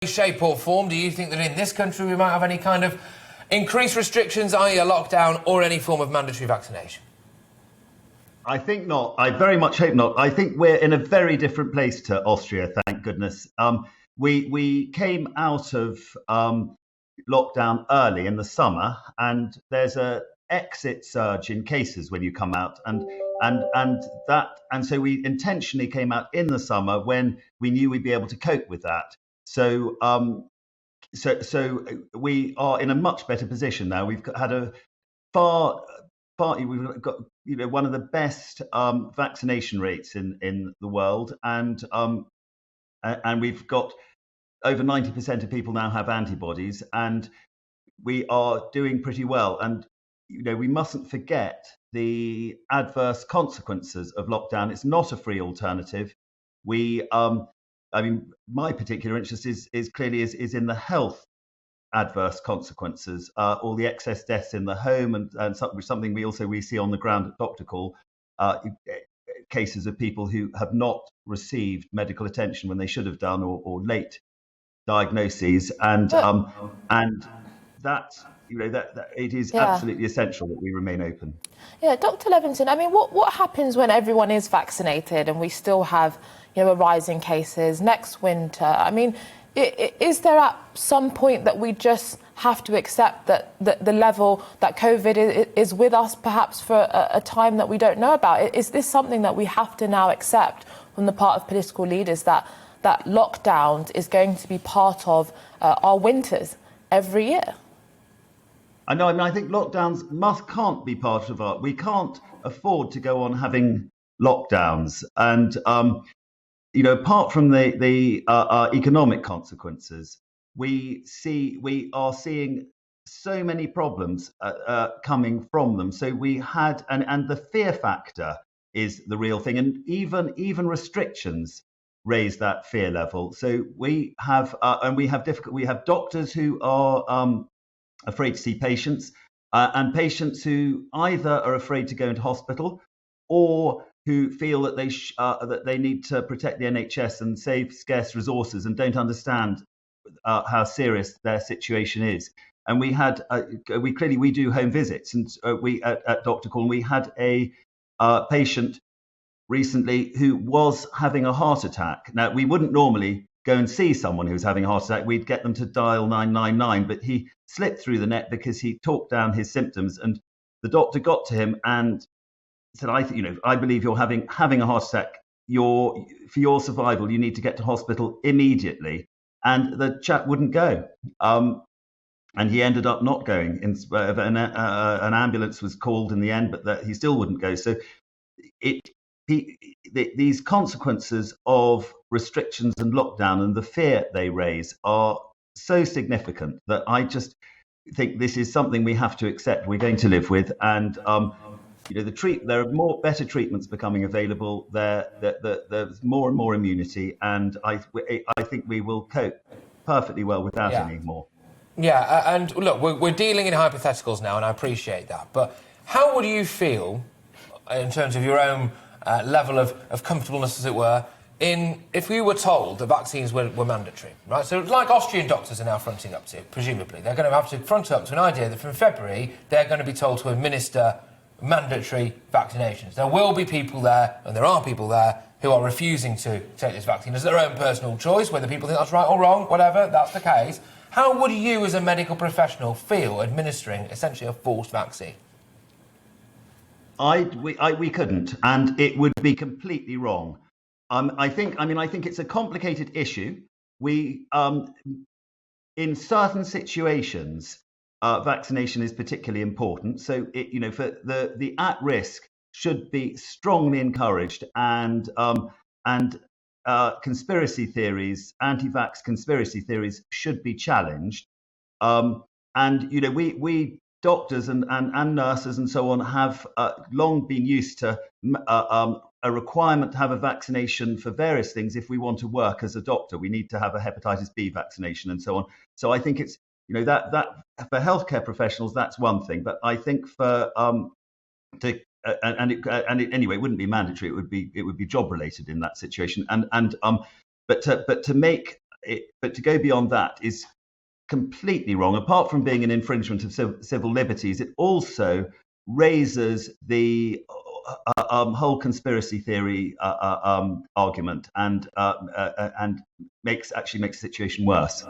shape or form, do you think that in this country we might have any kind of increased restrictions, i.e. a lockdown, or any form of mandatory vaccination? I think not. I very much hope not. I think we're in a very different place to Austria, thank goodness. We came out of lockdown early in the summer, and there's a exit surge in cases when you come out, and so we intentionally came out in the summer when we knew we'd be able to cope with that. So we are in a much better position now. We've had a we've got one of the best vaccination rates in the world, and we've got over 90% of people now have antibodies, and we are doing pretty well. And we mustn't forget the adverse consequences of lockdown. It's not a free alternative. My particular interest is clearly in the health adverse consequences, all the excess deaths in the home, and something we see on the ground at Doctorcall, cases of people who have not received medical attention when they should have done, or late diagnoses, and that it is absolutely essential that we remain open. Yeah, Dr. Levinson, what happens when everyone is vaccinated and we still have a rise in cases next winter? Is there at some point that we just have to accept that the level that COVID is with us perhaps for a time that we don't know about? Is this something that we have to now accept from the part of political leaders, that lockdown is going to be part of our winters every year? I know. I think lockdowns can't be part of our. We can't afford to go on having lockdowns, and apart from the economic consequences, we are seeing so many problems coming from them. So we had, and the fear factor is the real thing, and even restrictions raise that fear level. So we have doctors who are afraid to see patients, and patients who either are afraid to go into hospital, or who feel that they need to protect the NHS and save scarce resources, and don't understand how serious their situation is. And we do home visits, and we at Doctorcall, and we had a patient recently who was having a heart attack. Now, we wouldn't normally go and see someone who was having a heart attack. We'd get them to dial 999, but he slipped through the net because he talked down his symptoms, and the doctor got to him and said, I believe you're having a heart attack. For your survival, you need to get to hospital immediately. And the chap wouldn't go. And he ended up not going. An ambulance was called in the end, but he still wouldn't go. So these consequences of restrictions and lockdown and the fear they raise are so significant that I just think this is something we have to accept. We're going to live with, and there are better treatments becoming available. There's more and more immunity, and I think we will cope perfectly well without any more. Yeah, and look, we're dealing in hypotheticals now, and I appreciate that. But how would you feel in terms of your own level of comfortableness, as it were, if we were told that vaccines were mandatory, right? So like Austrian doctors are now fronting up to, presumably. They're going to have to front up to an idea that from February, they're going to be told to administer mandatory vaccinations. There will be people there, and there are people there, who are refusing to take this vaccine as their own personal choice, whether people think that's right or wrong, whatever, that's the case. How would you, as a medical professional, feel administering essentially a forced vaccine? We couldn't, and it would be completely wrong. I think it's a complicated issue. We, in certain situations, vaccination is particularly important. So, for the at risk should be strongly encouraged, and conspiracy theories, anti-vax conspiracy theories, should be challenged. We doctors and nurses and so on have long been used to a requirement to have a vaccination for various things. If we want to work as a doctor, we need to have a hepatitis B vaccination and so on. So I think it's that for healthcare professionals, that's one thing. But I think for anyway, it wouldn't be mandatory. It would be job related in that situation. But to make but to go beyond that is completely wrong. Apart from being an infringement of civil liberties, it also raises the whole conspiracy theory argument and makes the situation worse.